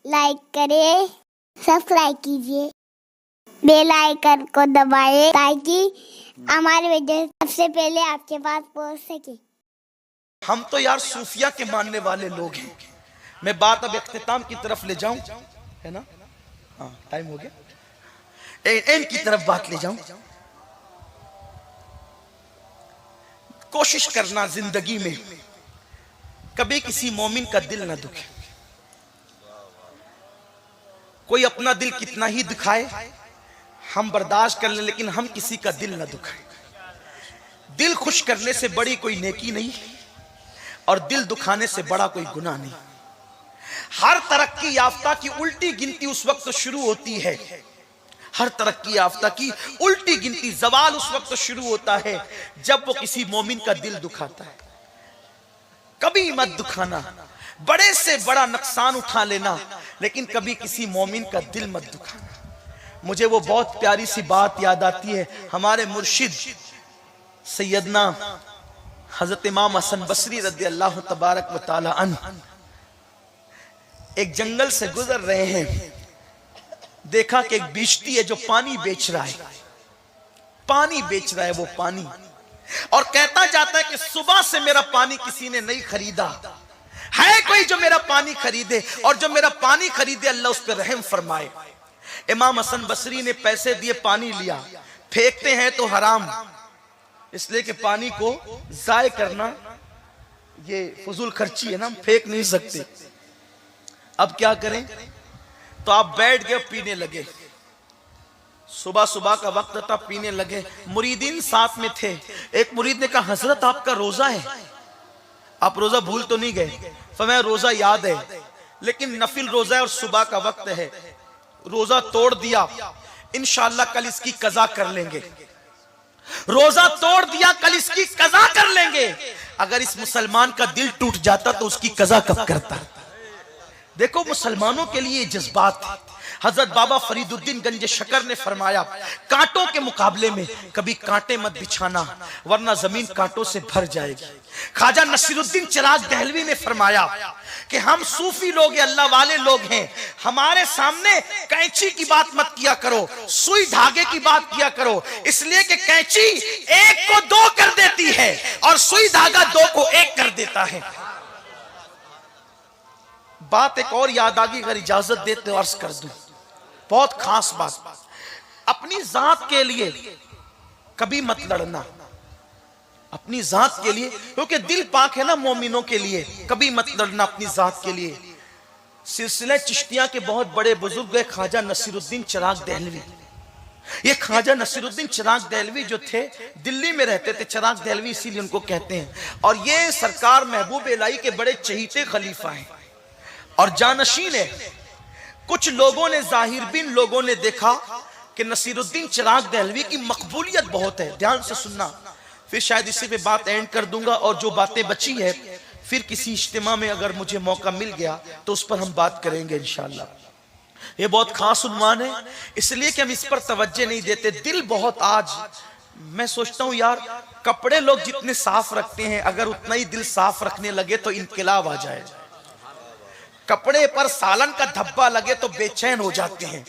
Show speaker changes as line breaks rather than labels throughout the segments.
Like करें, subscribe कीजिए, bell icon को दबाएं ताकि हमारे वीडियो सबसे पहले आपके पास पहुंच सके।
हम तो यार सूफिया के मानने वाले लोग हैं। मैं बात अब इख्तिताम की तरफ ले जाऊं, है ना? हाँ, टाइम हो गया। एंड की तरफ बात ले जाऊं। कोशिश करना जिंदगी में कभी किसी मोमिन का दिल न दुखे। कोई अपना दिल कितना ही दुखाए हम बर्दाश्त कर ले, लेकिन हम किसी का दिल न दुखाए। दिल खुश करने से बड़ी कोई नेकी नहीं और दिल दुखाने से बड़ा कोई गुनाह नहीं। हर तरक्की याफ्ता की उल्टी गिनती उस वक्त शुरू होती है, हर तरक्की याफ्ता की उल्टी गिनती, जवाल उस वक्त शुरू होता है जब वो किसी मोमिन का दिल दुखाता है। कभी मत दुखाना, बड़े से बड़ा नुकसान उठा लेना, लेकिन कभी किसी मोमिन का दिल मत दुखाना। मुझे वो बहुत प्यारी सी बात याद आती है। हमारे मुर्शिद सैयदना हजरत इमाम हसन बसरी रज़ी अल्लाह तबारक व तआला अन्हु एक जंगल से गुजर रहे हैं। देखा कि एक बिश्ती है जो पानी बेच रहा है, पानी बेच रहा है वो पानी, और कहता जाता है कि सुबह से मेरा पानी किसी ने नहीं खरीदा, है कोई जो मेरा पानी खरीदे, और जो मेरा पानी खरीदे अल्लाह उस पर रहम फरमाए। इमाम हसन बसरी ने पैसे दिए, पानी लिया। फेंकते हैं तो हराम, इसलिए कि पानी को जाय करना ये फजूल खर्ची है ना, हम फेंक नहीं सकते। अब क्या करें? तो आप बैठ गए, पीने लगे। सुबह सुबह का वक्त था, पीने लगे। मुरीदीन साथ में थे। एक मुरीद ने कहा, हजरत आपका रोजा है, आप रोजा भूल तो नहीं गए? फरमाया रोजा याद है, लेकिन नफिल रोजा है और सुबह का वक्त है, रोजा तोड़ दिया, इंशाअल्लाह कल इसकी कज़ा कर लेंगे। रोजा तोड़ दिया, कल इसकी कज़ा कर लेंगे। अगर इस मुसलमान का दिल टूट जाता तो उसकी कज़ा कब करता? देखो मुसलमानों के लिए जज्बात है। हजरत बाबा फरीदुद्दीन गंज शकर ने फरमाया, कांटों के मुकाबले में कभी कांटे मत बिछाना वरना जमीन कांटों से भर जाएगी। ख्वाजा नसीरुद्दीन चिराग दहलवी ने फरमाया कि हम सूफी लोग हैं, अल्लाह वाले लोग हैं, हमारे सामने कैंची की बात मत किया करो, सुई धागे की बात किया करो, इसलिए कि कैंची एक को दो कर देती है और सुई धागा दो को एक कर देता है। बात एक और याद आ गई, अगर इजाजत देते तो अर्ज कर दूं। बहुत खास बात, अपनी जात के लिए कभी मत लड़ना, अपनी जात के लिए, क्योंकि दिल पाक है ना मोमिनों के लिए। कभी मत लड़ना अपनी जात के लिए। सिलसिला चिश्तिया के बहुत बड़े बुजुर्ग है ख्वाजा नसीरुद्दीन चिराग दहलवी। ये ख्वाजा नसीरुद्दीन चिराग दहलवी जो थे, दिल्ली में रहते थे। चिराग दहलवी इसीलिए उनको कहते हैं। और ये सरकार महबूब इलाही के बड़े चहीते खलीफा हैं और जानशीन है। कुछ लोगों ने, जाहिर बिन लोगों ने देखा कि नसीरुद्दीन चिराग दहलवी की मकबूलियत बहुत है। ध्यान से सुनना, फिर शायद इसी पे बात एंड कर दूंगा, और जो बातें बची है फिर किसी इज्तिमा में अगर मुझे मौका मिल गया तो उस पर हम बात करेंगे इंशाअल्लाह। ये बहुत खास उन्वान है, इसलिए कि हम इस पर तवज्जो नहीं देते। दिल बहुत, आज मैं सोचता हूं यार, कपड़े लोग जितने साफ रखते हैं, अगर उतना ही दिल साफ रखने लगे तो इनकलाब आ जाए। कपड़े पर सालन का धब्बा लगे तो बेचैन हो जाते हैं,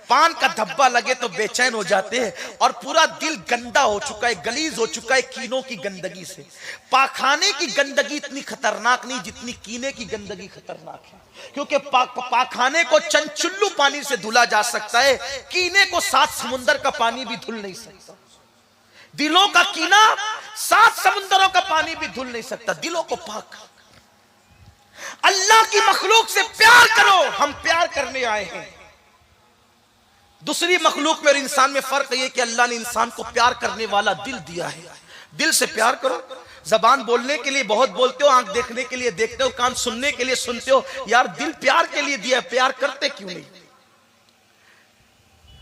पान का धब्बा लगे तो बेचैन हो जाते हैं, और पूरा दिल गंदा हो चुका है, गलीज हो चुका है कीनों की गंदगी से। पाखाने की गंदगी इतनी खतरनाक नहीं जितनी कीने की गंदगी खतरनाक है, क्योंकि पाखाने को चंचुल्लू पानी से धुला जा सकता है, कीने को 7 समुंदर का पानी भी धुल नहीं सकता। दिलों का कीना 7 समुंदरों का पानी भी धुल नहीं सकता। दिलों को पाक, अल्लाह की मखलूक से प्यार करो। हम प्यार करने आए हैं। दूसरी मखलूक में और इंसान में फर्क है कि अल्लाह ने इंसान को प्यार करने वाला दिल दिया है। दिल से प्यार करो। जबान बोलने के लिए बहुत बोलते हो, आंख देखने के लिए देखते हो, कान सुनने के लिए सुनते हो, यार दिल प्यार के लिए दिया है, प्यार करते क्यों नहीं?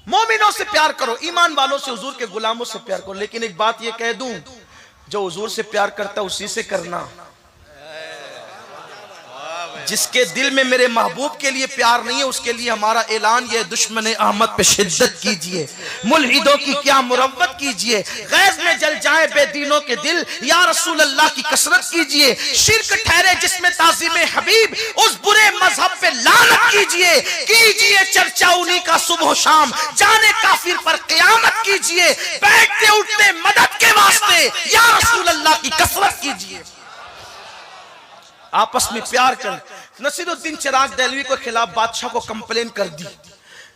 मोमिनों से प्यार करो, ईमान वालों से, हुजूर के गुलामों से प्यार करो। लेकिन एक बात ये कह दूं, जो हुजूर से प्यार करता है उसी से करना। जिसके दिल में मेरे महबूब के लिए प्यार नहीं है उसके लिए हमारा ऐलान ये दुश्मन अहमद पे शिद्दत कीजिए, मुल्हिदों की क्या मुरव्वत कीजिए, गैज़ में जल जाए बेदीनों के दिल, या रसूल अल्लाह की कसरत कीजिए। शिर्क ठहरे जिसमें ताज़ीम हबीब, उस बुरे मजहब पे लानत कीजिए चर्चा उन्हीं का सुबह शाम, जाने काफिर पर क़यामत कीजिए, बैठते उठते मदद के वास्ते या रसूल अल्लाह की कसरत कीजिए। आपस में प्यार कर। नसीरुद्दीन चिराग दहलवी के खिलाफ बादशाह को कंप्लेन कर दी,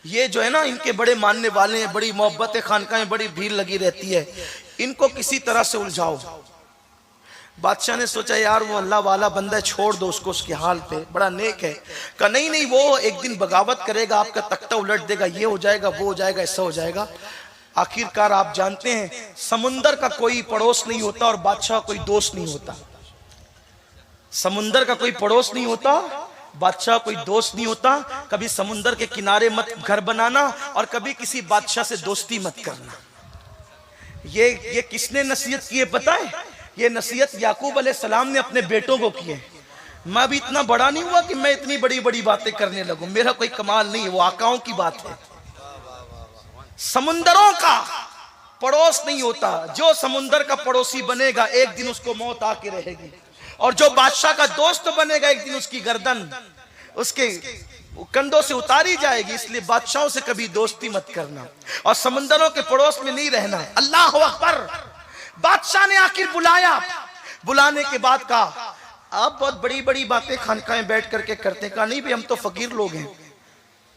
ये जो है ना इनके बड़े मानने वाले हैं, बड़ी मोहब्बत है, खानकाह में बड़ी भीड़ लगी रहती है, इनको किसी तरह से उलझाओ। बादशाह ने सोचा यार वो अल्लाह वाला बंदा है, छोड़ दो उसको उसके हाल पे, बड़ा नेक है। कहा नहीं नहीं, वो एक दिन बगावत करेगा, आपका तख्ता उलट देगा, ये हो जाएगा वो हो जाएगा ऐसा हो जाएगा। आखिरकार आप जानते हैं समुंदर का कोई पड़ोस नहीं होता और बादशाह कोई दोस्त नहीं होता। समुंदर का कोई पड़ोस नहीं होता, बादशाह कोई दोस्त नहीं होता। कभी समुंदर के किनारे मत घर बनाना और कभी किसी बादशाह से दोस्ती मत करना। ये किसने नसीहत की है पता है? ये नसीहत याकूब अलैहिस्सलाम ने अपने बेटों को की है। मैं भी इतना बड़ा नहीं हुआ कि मैं इतनी बड़ी बड़ी बातें करने लगूं, मेरा कोई कमाल नहीं है, वो आकाओं की बात है। समुंदरों का पड़ोस नहीं होता, जो समुंदर का पड़ोसी बनेगा एक दिन उसको मौत आके रहेगी, और जो बादशाह का दोस्त बनेगा एक दिन उसकी गर्दन उसके कंधों से उतारी जाएगी। इसलिए बादशाहों से कभी दोस्ती मत करना और समुंदरों के पड़ोस में नहीं रहना। अल्लाह अकबर। बादशाह ने आखिर बुलाया, बुलाने के बाद कहा आप बहुत बड़ी बड़ी बातें खानकाह में बैठ करके करते। कहा नहीं भाई हम तो फकीर लोग हैं।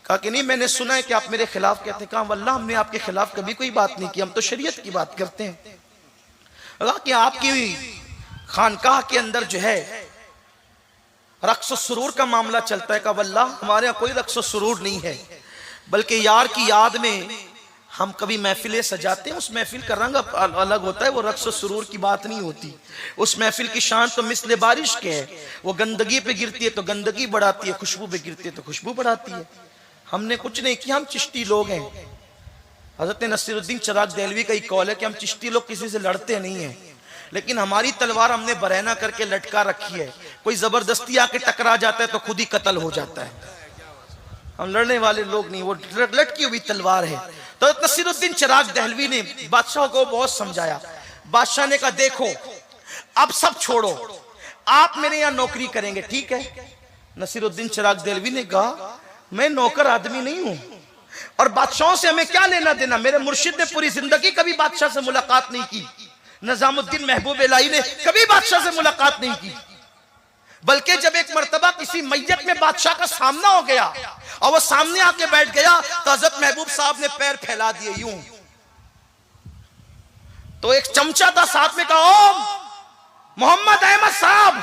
कहा कि नहीं मैंने सुना है कि आप मेरे खिलाफ कहते हैं। कहा वल्लाह हमने आपके खिलाफ कभी कोई बात नहीं की, हम तो शरीयत की बात करते हैं। कहा कि आपकी खानकाह के अंदर जो है रक्स सुरूर का मामला चलता है। का वल्लाह हमारे यहाँ कोई रक्स सुरूर नहीं है, बल्कि यार की याद में हम कभी महफिलें सजाते हैं, उस महफिल का रंग अलग होता है, वो रक्स सुरूर की बात नहीं होती। उस महफिल की शान तो मिस्ल बारिश के है, वो गंदगी पे गिरती है तो गंदगी बढ़ाती है, खुशबू पे गिरती है तो खुशबू बढ़ाती है। हमने कुछ नहीं किया, हम चिश्ती लोग हैं। हजरत नसीरुद्दीन चिराग दहलवी का एक कौल है कि हम चिश्ती लोग किसी से लड़ते नहीं हैं, लेकिन हमारी तलवार हमने बरहना करके लटका रखी है, कोई जबरदस्ती आके टकरा जाता है तो खुद ही कत्ल हो जाता है। हम लड़ने वाले लोग नहीं, वो लटकी हुई तलवार है। तो नसीरुद्दीन चिराग दहलवी ने बादशाह को बहुत समझाया। बादशाह ने कहा देखो अब सब छोड़ो, आप मेरे यहाँ नौकरी करेंगे, ठीक है। नसीरुद्दीन चिराग दहलवी ने कहा मैं नौकर आदमी नहीं हूं और बादशाहों से हमें क्या लेना देना। मेरे मुर्शिद ने पूरी जिंदगी कभी बादशाह से मुलाकात नहीं की, निजामुद्दीन महबूब इलाही ने कभी बादशाह से मुलाकात नहीं की, बल्कि जब एक मर्तबा किसी मैयत में बादशाह का सामना हो गया और वो सामने आके बैठ गया तो हजरत महबूब साहब ने पैर फैला दिए यूं, तो एक चमचा था साथ में, कहा ओ मोहम्मद अहमद साहब,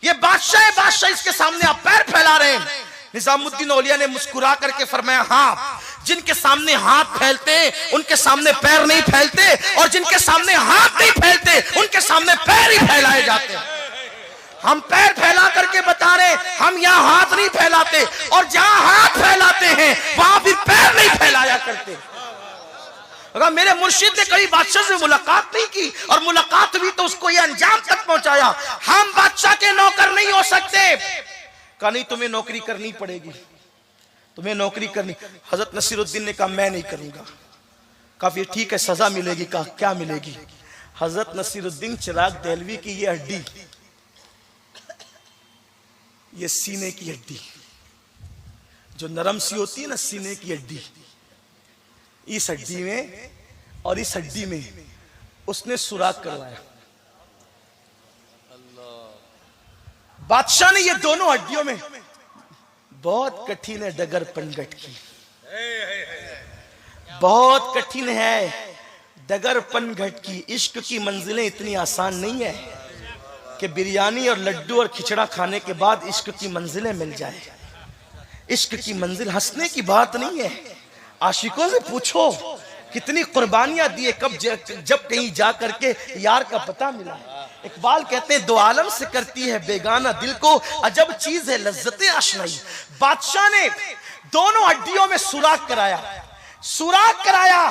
ये बादशाह है, बादशाह इसके सामने आप पैर फैला रहे हैं। निजामुद्दीन औलिया ने मुस्कुरा करके फरमाया हाँ, जिनके सामने हाथ फैलते उनके सामने पैर नहीं फैलते, और जिनके सामने हाथ नहीं फैलते उनके सामने पैर ही फैलाए जाते हैं। हम पैर फैला करके बता रहे, हम यहाँ हाथ नहीं फैलाते, और जहां हाथ फैलाते हैं वहां भी पैर नहीं फैलाया करते। अगर मेरे मुर्शिद ने कभी बादशाह से मुलाकात नहीं की और मुलाकात हुई तो उसको ये अंजाम तक पहुंचाया। हम बादशाह के नौकर नहीं हो सकते। कहा नहीं तुम्हें नौकरी करनी पड़ेगी, तुम्हें नौकरी करनी। हजरत नसीरुद्दीन ने कहा मैं नहीं करूंगा। कहा फिर ठीक है सजा मिलेगी। कहा क्या मिलेगी? हजरत नसीरुद्दीन चिराग दहलवी की ये हड्डी, ये सीने की हड्डी जो नरम सी होती है ना, सीने की हड्डी, इस हड्डी में और इस हड्डी में उसने सुराख करवाया। बादशाह ने ये दोनों हड्डियों में, बहुत कठिन है डगर पनघट की, बहुत कठिन है डगर पनघट की। इश्क की मंजिलें इतनी आसान नहीं है कि बिरयानी और लड्डू और खिचड़ा खाने के बाद इश्क की मंजिलें मिल जाए। इश्क की मंजिल हंसने की बात नहीं है। आशिकों से पूछो कितनी कुर्बानियां दी, कब जब कहीं जा करके यार का पता मिला। इकबाल कहते हैं दो आलम से करती है बेगाना दिल को, अजब चीज है लज्जते आशनाई। बादशाह ने दोनों हड्डियों में सुराख कराया, सुराख कराया।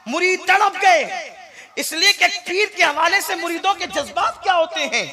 मुरीद तड़प गए, इसलिए कि पीर के हवाले से मुरीदों के जज्बात क्या होते हैं।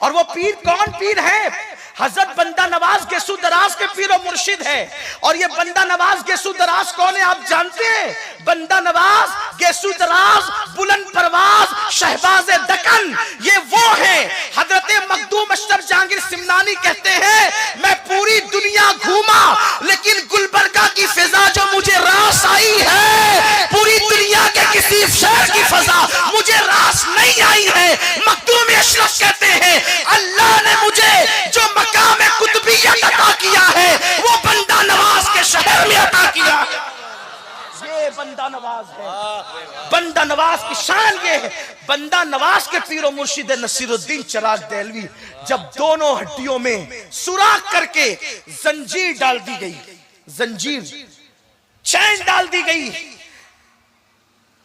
और वो पीर कौन पीर है? हजरत बंदा नवाज गेसू दराज के पीर और मुर्शिद है। और ये बंदा नवाज गेसू दराज कौन है आप जानते हैं? बंदा नवाज गेसू दराज बुलंद परवाज शहबाज दक्कन, ये वो है। हजरत मखदूम अशरफ जहांगीर सिमनानी कहते हैं मैं पूरी दुनिया घूमा लेकिन गुलबर्गा की फिजा जो मुझे रास आई है, पूरी दुनिया के किसी शहर की फिजा मुझे रास नहीं आई है। मखदूम अशरफ कहते हैं अल्लाह ने मुझे जो मकाम कुतुबियत अता किया है वो बंदा नवाज के शहर में अता किया है। ये बंदा नवाज है। बंदा नवाज की शान ये है। बंदा नवाज के पीर और मुर्शिद नसीरुद्दीन चिराग देहलवी जब दोनों हड्डियों में सुराख करके जंजीर डाल दी गई, जंजीर चैन डाल दी गई,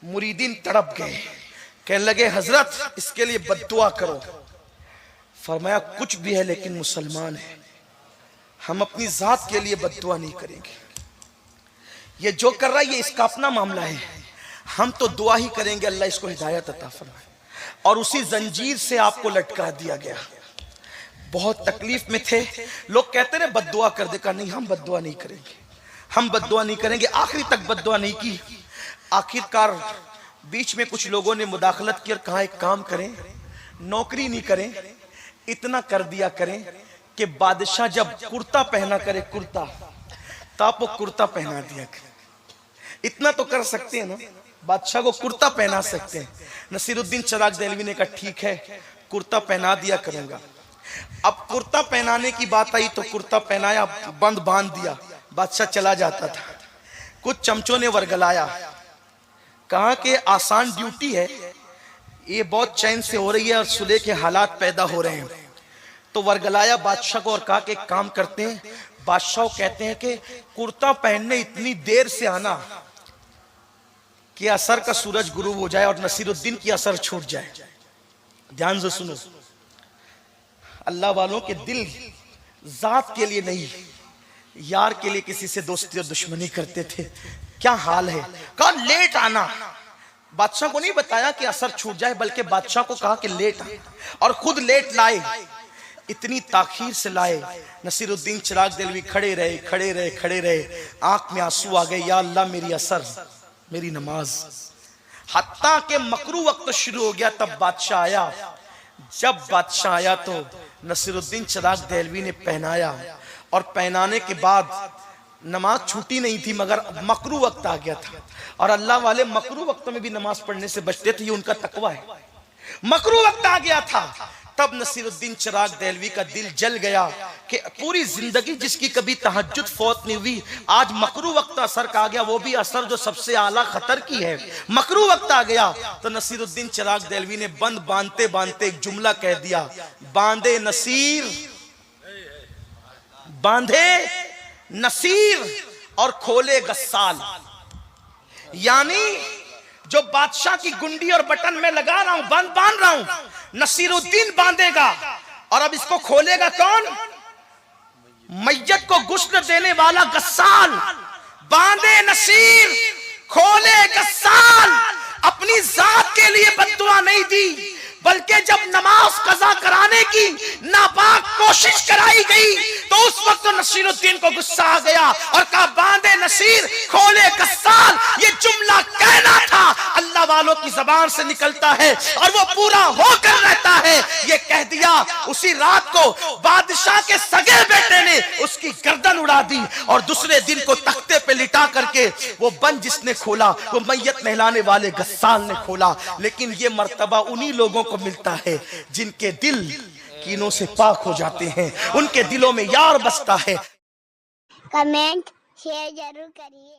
मुरीदीन तड़प गए, कहने लगे हजरत इसके लिए बद्दुआ करो। फरमाया कुछ भी है लेकिन मुसलमान है, हम अपनी जात के लिए बद्दुआ नहीं करेंगे। ये जो कर रहा है ये इसका अपना मामला है, हम तो दुआ ही करेंगे अल्लाह इसको हिदायत अता फरमाए। और उसी जंजीर से आपको लटका दिया गया। बहुत तकलीफ में थे, लोग कहते रहे बद्दुआ कर दे, कहा नहीं हम बद्दुआ नहीं करेंगे, हम बद्दुआ नहीं करेंगे। आखिरी तक बद्दुआ नहीं की। आखिरकार बीच में कुछ लोगों ने मुदाखलत की और कहा एक काम करें, नौकरी नहीं करें, इतना कर दिया करें कि बादशाह जब कुर्ता पहना करे कुर्ता, तो आप वो कुर्ता पहना दिया करें। इतना तो कर सकते हैं ना, बादशाह को कुर्ता पहना सकते हैं। नसीरुद्दीन चिराग देहलवी ने कहा ठीक है कुर्ता पहना दिया करूंगा। अब कुर्ता पहनाने की बात आई तो कुर्ता पहनाया, बंद बांध दिया, बादशाह चला जाता था। कुछ चमचों ने वर्गलाया, कहा कि आसान ड्यूटी है, ये बहुत चैन से हो रही है और सुलह के हालात पैदा हो रहे हैं। तो वर्गलाया बादशाह को और कहा कि एक काम करते हैं, बादशाह कहते हैं कि कुर्ता पहनने इतनी देर से आना कि असर का सूरज गुरूब हो जाए और नसीरुद्दीन की असर छूट जाए। ध्यान से सुनो, अल्लाह वालों के दिल जात के लिए नहीं यार के लिए किसी से दोस्ती और दुश्मनी करते थे। क्या हाल है? कहा लेट आना। बादशाह को नहीं बताया कि असर छूट जाए, बल्कि बादशाह को कहा कि लेट आना और खुद लेट लाए। इतनी ताखीर से लाए। नसीरुद्दीन चिराग देहलवी खड़े रहे, खड़े रहे, खड़े रहे, आंख में आंसू आ गए, या अल्लाह मेरी असर, मेरी नमाज। हत्ता के मकरू वक्त शुरू हो गया, तब बादशाह आया। जब बादशाह आया तो नसीरुद्दीन चिराग देहलवी ने पहनाया और पहनाने के बाद नमाज छूटी नहीं थी, मगर मकरू वक्त आ गया था। और अल्लाह वाले मकरू वक्त में भी नमाज पढ़ने से बचते थे, ये उनका तकवा है। मकरू वक्त आ गया था, तब नसीरुद्दीन चिराग देहलवी का दिल जल गया कि पूरी जिंदगी जिसकी कभी तहज्जुद फौत नहीं हुई, आज मकरू वक्त असर का आ गया, वो भी असर जो सबसे आला खतर की है। मकरू वक्त आ गया तो नसीरुद्दीन चिराग देहलवी ने बंद बांधते बांधते एक जुमला कह दिया, बांधे नसीर, बांधे नसीर और खोले गस्साल। यानी जो बादशाह की गुंडी और बटन में लगा रहा हूं, बंद बांध रहा हूं, नसीरुद्दीन बांधेगा। और अब इसको खोलेगा कौन? मैयत को गुस्ल देने वाला गस्साल। बांधे नसीर, खोले गस्साल। अपनी जात के लिए बद्दुआ नहीं दी, बल्कि जब नमाज कज़ा कराने की नापाक कोशिश कराई गई तो उस वक्त नसीरुद्दीन को गुस्सा आ गया और कहा बांधे नसीर, खोले गस्साल। ये जुमला कहना था, अल्लाह वालों की जबान से निकलता है और वो पूरा होकर रहता है। ये कह दिया। उसी रात को बादशाह के सगे बेटे ने उसकी गर्दन उड़ा दी और दूसरे दिन को तख्ते पे लिटा करके वो बंद जिसने खोला वो मैयत नहलाने वाले गस्साल ने खोला। लेकिन ये मर्तबा उन्हीं लोगों को मिलता है जिनके दिल कीनों से पाक हो जाते हैं, उनके दिलों में यार बसता है।
कमेंट शेयर जरूर करिए।